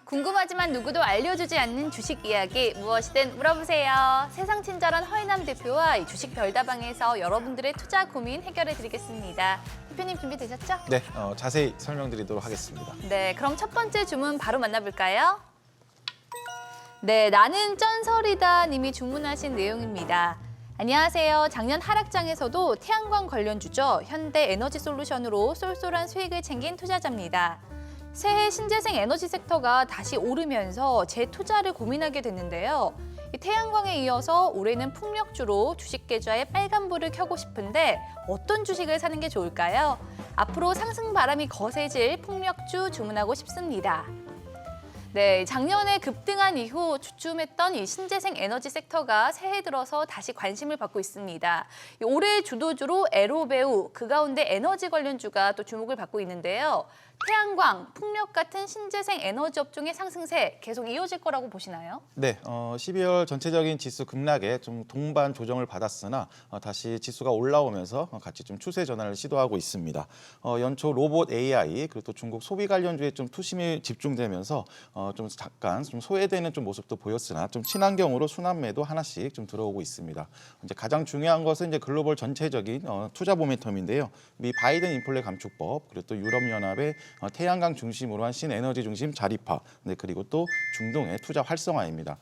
궁금하지만 누구도 알려주지 않는 주식 이야기 무엇이든 물어보세요. 세상 친절한 허인남 대표와 이 주식 별다방에서 여러분들의 투자 고민 해결해 드리겠습니다. 대표님 준비되셨죠? 네, 자세히 설명드리도록 하겠습니다. 네, 그럼 첫 번째 주문 바로 만나볼까요? 네, 나는 쩐설이다 님이 주문하신 내용입니다. 안녕하세요. 작년 하락장에서도 태양광 관련주죠. 현대에너지솔루션으로 쏠쏠한 수익을 챙긴 투자자입니다. 새해 신재생 에너지 섹터가 다시 오르면서 재투자를 고민하게 됐는데요. 이 태양광에 이어서 올해는 풍력주로 주식 계좌에 빨간불을 켜고 싶은데 어떤 주식을 사는 게 좋을까요? 앞으로 상승 바람이 거세질 풍력주 주문하고 싶습니다. 네, 작년에 급등한 이후 주춤했던 이 신재생 에너지 섹터가 새해 들어서 다시 관심을 받고 있습니다. 올해 주도주로 에로베우, 그 가운데 에너지 관련주가 또 주목을 받고 있는데요. 태양광, 풍력 같은 신재생 에너지 업종의 상승세 계속 이어질 거라고 보시나요? 네, 12월 전체적인 지수 급락에 좀 동반 조정을 받았으나 다시 지수가 올라오면서 같이 좀 추세 전환을 시도하고 있습니다. 연초 로봇 AI 그리고 또 중국 소비 관련주에 좀 투심이 집중되면서 좀 잠깐 좀 소외되는 좀 모습도 보였으나 좀 친환경으로 순환매도 하나씩 좀 들어오고 있습니다. 이제 가장 중요한 것은 이제 글로벌 전체적인 투자 모멘텀인데요. 미 바이든 인플레 감축법 그리고 또 유럽연합의 태양광 중심으로 한 신에너지 중심 자립화, 네, 그리고 또 중동의 투자 활성화입니다.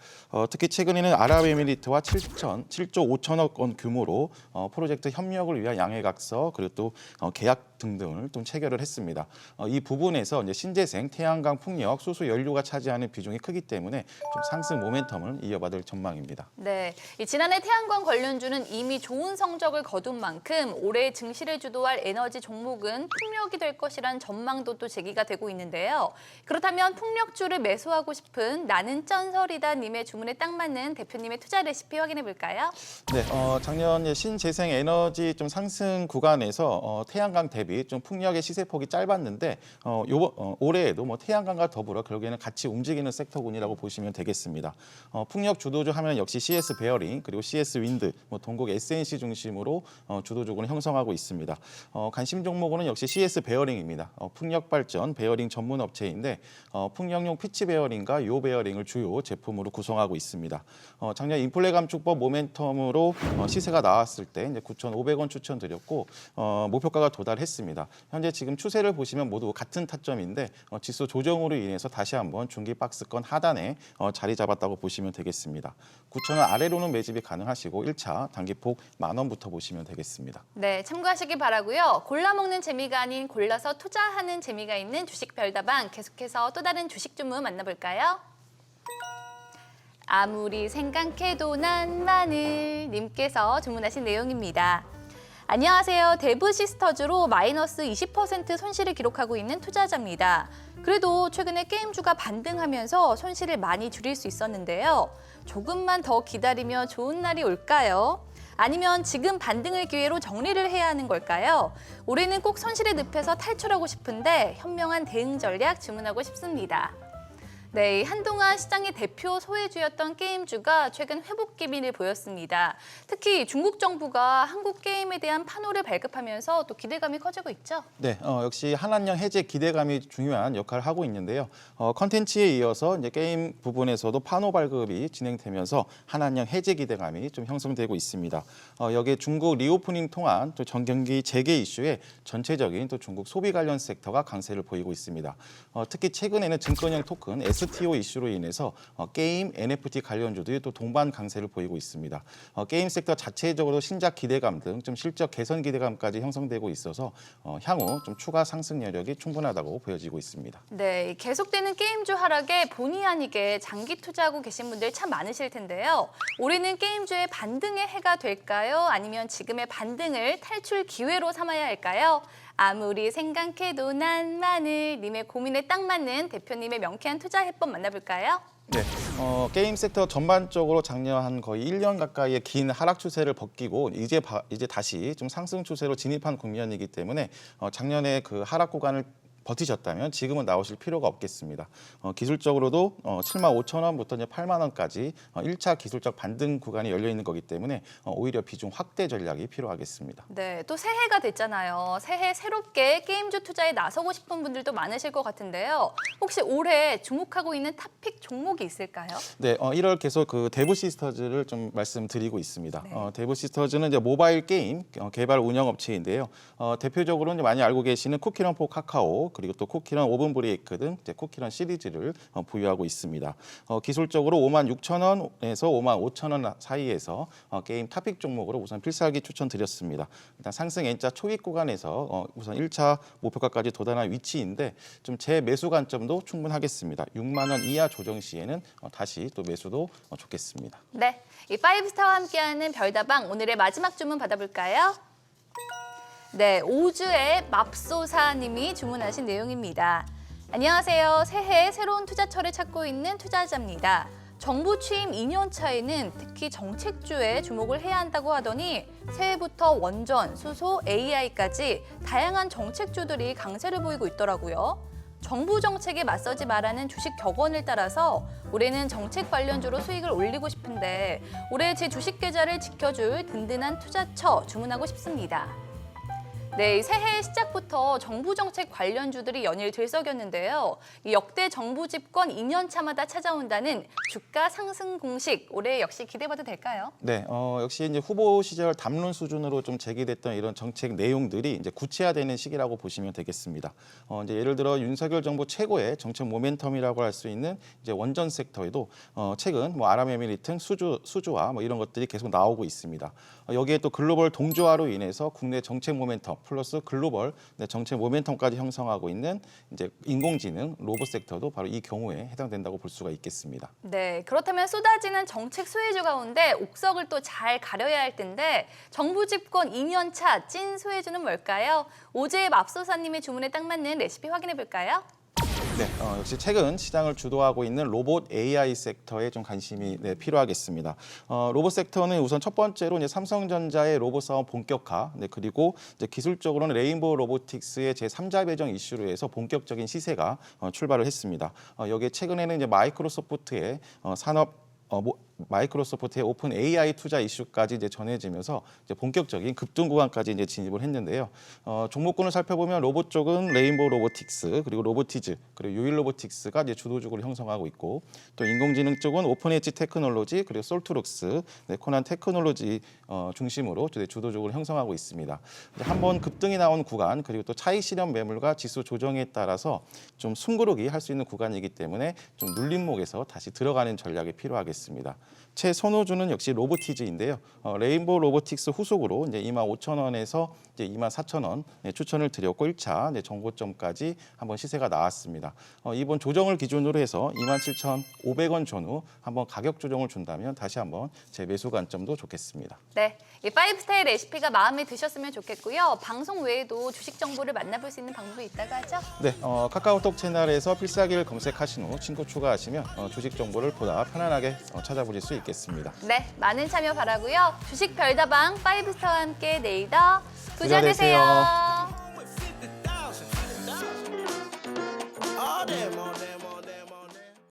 특히 최근에는 아랍에미리트와 7조 5천억 원 규모로 프로젝트 협력을 위한 양해각서 그리고 또 계약 등등을 좀 체결을 했습니다. 이 부분에서 이제 신재생, 태양광, 풍력, 수소 연료가 차지하는 비중이 크기 때문에 좀 상승 모멘텀을 이어받을 전망입니다. 네, 지난해 태양광 관련주는 이미 좋은 성적을 거둔 만큼 올해 증시를 주도할 에너지 종목은 풍력이 될 것이란 전망도 또 제기가 되고 있는데요. 그렇다면 풍력주를 매수하고 싶은 나는 쩐설이다 님의 주문에 딱 맞는 대표님의 투자 레시피 확인해 볼까요? 네, 작년 신재생 에너지 좀 상승 구간에서 태양광 대비 좀 풍력의 시세폭이 짧았는데 올해에도 뭐 태양광과 더불어 결국에는 같이 움직이는 섹터군이라고 보시면 되겠습니다. 풍력 주도주 하면 역시 CS 베어링 그리고 CS 윈드, 뭐 동국 SNC 중심으로 주도주군을 형성하고 있습니다. 관심 종목으로는 역시 CS 베어링입니다. 풍력 발전 베어링 전문 업체인데 풍력용 피치 베어링과 요 베어링을 주요 제품으로 구성하고 있습니다. 작년 인플레 감축법 모멘텀으로 시세가 나왔을 때 이제 9,500원 추천드렸고 목표가가 도달했습니다. 현재 지금 추세를 보시면 모두 같은 타점인데 지수 조정으로 인해서 다시 한번 중기 박스권 하단에 자리 잡았다고 보시면 되겠습니다. 9,000원 아래로는 매집이 가능하시고 1차 단기폭 10,000원부터 보시면 되겠습니다. 네, 참고하시기 바라고요. 골라 먹는 재미가 아닌 골라서 투자하는 재미가 있는 주식 별다방 계속해서 또 다른 주식 주문 만나볼까요? 아무리 생각해도 난 마늘 님께서 주문하신 내용입니다. 안녕하세요. 데브시스터즈로 마이너스 20% 손실을 기록하고 있는 투자자입니다. 그래도 최근에 게임주가 반등하면서 손실을 많이 줄일 수 있었는데요. 조금만 더 기다리면 좋은 날이 올까요? 아니면 지금 반등을 기회로 정리를 해야 하는 걸까요? 올해는 꼭 손실의 늪에서 탈출하고 싶은데 현명한 대응 전략 주문하고 싶습니다. 네, 한동안 시장의 대표 소외주였던 게임주가 최근 회복 기미를 보였습니다. 특히 중국 정부가 한국 게임에 대한 판호를 발급하면서 또 기대감이 커지고 있죠. 네, 역시 한한령 해제 기대감이 중요한 역할을 하고 있는데요. 컨텐츠에 이어서 이제 게임 부분에서도 판호 발급이 진행되면서 한한령 해제 기대감이 좀 형성되고 있습니다. 여기에 중국 리오프닝 통한 또 전경기 재개 이슈에 전체적인 또 중국 소비 관련 섹터가 강세를 보이고 있습니다. 특히 최근에는 증권형 토큰 STO 이슈로 인해서 게임, NFT 관련주들이 또 동반 강세를 보이고 있습니다. 게임 섹터 자체적으로 신작 기대감 등 좀 실적 개선 기대감까지 형성되고 있어서 향후 좀 추가 상승 여력이 충분하다고 보여지고 있습니다. 네, 계속되는 게임주 하락에 본의 아니게 장기 투자하고 계신 분들 참 많으실 텐데요. 올해는 게임주의 반등의 해가 될까요? 아니면 지금의 반등을 탈출 기회로 삼아야 할까요? 아무리 생각해도 난 마늘 님의 고민에 딱 맞는 대표님의 명쾌한 투자 해법 만나볼까요? 네, 게임 섹터 전반적으로 작년 한 거의 1년 가까이의 긴 하락 추세를 벗기고 이제 다시 좀 상승 추세로 진입한 국면이기 때문에 작년에 그 하락 구간을 버티셨다면 지금은 나오실 필요가 없겠습니다. 기술적으로도 75,000원부터 이제 8만 원까지 1차 기술적 반등 구간이 열려 있는 거기 때문에 오히려 비중 확대 전략이 필요하겠습니다. 네, 또 새해가 됐잖아요. 새해 새롭게 게임주 투자에 나서고 싶은 분들도 많으실 것 같은데요. 혹시 올해 주목하고 있는 탑픽 종목이 있을까요? 네, 1월 계속 그 데브 시스터즈를 좀 말씀드리고 있습니다. 네. 데브 시스터즈는 이제 모바일 게임 개발 운영 업체인데요. 대표적으로 이제 많이 알고 계시는 쿠키런 포 카카오 그리고 또 쿠키런 오븐 브레이크 등 이제 쿠키런 시리즈를 보유하고 있습니다. 기술적으로 56,000원에서 55,000원 사이에서 게임 탑픽 종목으로 우선 필살기 추천드렸습니다. 일단 상승 N자 초입 구간에서 우선 1차 목표가까지 도달한 위치인데 좀 제 매수 관점도 충분하겠습니다. 6만 원 이하 조정 시에는 다시 또 매수도 좋겠습니다. 네, 이 파이브스타와 함께하는 별다방 오늘의 마지막 주문 받아볼까요? 네, 오주의 맙소사님이 주문하신 내용입니다. 안녕하세요. 새해 새로운 투자처를 찾고 있는 투자자입니다. 정부 취임 2년 차에는 특히 정책주에 주목을 해야 한다고 하더니 새해부터 원전, 수소, AI까지 다양한 정책주들이 강세를 보이고 있더라고요. 정부 정책에 맞서지 말라는 주식 격언을 따라서 올해는 정책 관련주로 수익을 올리고 싶은데 올해 제 주식 계좌를 지켜줄 든든한 투자처 주문하고 싶습니다. 네, 새해 시작부터 정부 정책 관련주들이 연일 들썩였는데요. 이 역대 정부 집권 2년 차마다 찾아온다는 주가 상승 공식, 올해 역시 기대봐도 될까요? 네, 역시 이제 후보 시절 담론 수준으로 좀 제기됐던 이런 정책 내용들이 이제 구체화되는 시기라고 보시면 되겠습니다. 이제 예를 들어 윤석열 정부 최고의 정책 모멘텀이라고 할 수 있는 이제 원전 섹터에도 최근 뭐 아랍에미리트 수주화 뭐 이런 것들이 계속 나오고 있습니다. 여기에 또 글로벌 동조화로 인해서 국내 정책 모멘텀 플러스 글로벌 정책 모멘텀까지 형성하고 있는 이제 인공지능 로봇 섹터도 바로 이 경우에 해당된다고 볼 수가 있겠습니다. 네, 그렇다면 쏟아지는 정책 수혜주 가운데 옥석을 또 잘 가려야 할 텐데 정부 집권 2년 차 찐 수혜주는 뭘까요? 오주의 맙소사님의 주문에 딱 맞는 레시피 확인해 볼까요? 네, 역시 최근 시장을 주도하고 있는 로봇 AI 섹터에 좀 관심이 필요하겠습니다. 로봇 섹터는 우선 첫 번째로 이제 삼성전자의 로봇 사업 본격화, 그리고 이제 기술적으로는 레인보우 로보틱스의 제3자 배정 이슈로 해서 본격적인 시세가 출발을 했습니다. 여기에 최근에는 이제 마이크로소프트의 마이크로소프트의 오픈 AI 투자 이슈까지 이제 전해지면서 이제 본격적인 급등 구간까지 이제 진입을 했는데요. 종목군을 살펴보면 로봇 쪽은 레인보우 로보틱스 그리고 로보티즈 그리고 유일 로보틱스가 이제 주도적으로 형성하고 있고 또 인공지능 쪽은 오픈 엣지 테크놀로지 그리고 솔트룩스, 코난 테크놀로지 중심으로 주도적으로 형성하고 있습니다. 한번 급등이 나온 구간 그리고 또 차익 실현 매물과 지수 조정에 따라서 좀 숨고르기 할 수 있는 구간이기 때문에 좀 눌림목에서 다시 들어가는 전략이 필요하겠습니다. 최선호주는 역시 로보티즈인데요. 레인보우 로보틱스 후속으로 이제 25,000원에서 이제 24,000원 추천을 드렸고 1차 정고점까지 한번 시세가 나왔습니다. 이번 조정을 기준으로 해서 27,500원 전후 한번 가격 조정을 준다면 다시 한번 제 매수 관점도 좋겠습니다. 네, 이 파이브스타의 레시피가 마음에 드셨으면 좋겠고요. 방송 외에도 주식 정보를 만나볼 수 있는 방법이 있다고 하죠? 네, 카카오톡 채널에서 필살기를 검색하신 후 친구 추가하시면 주식 정보를 보다 편안하게 찾아보실 수 있겠습니다. 네, 많은 참여 바라고요. 주식 별다방 파이브스타와 함께 내일 더 부자 부자 되세요. 되세요. All them